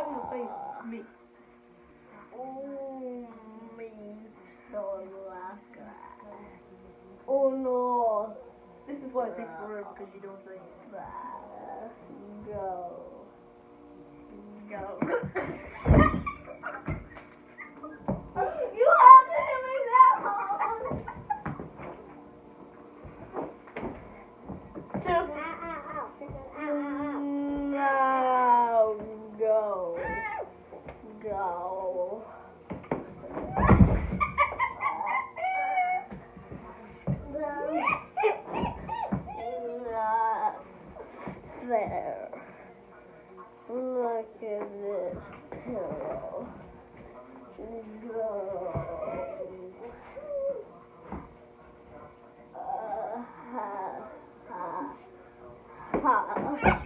on your face. Me. Oh, me so lucky. Oh no. This is why it takes forever because you don't say. Go. Go. You have to hit me that hard. Now go. Go. There. Look at this pillow. Go. Ha.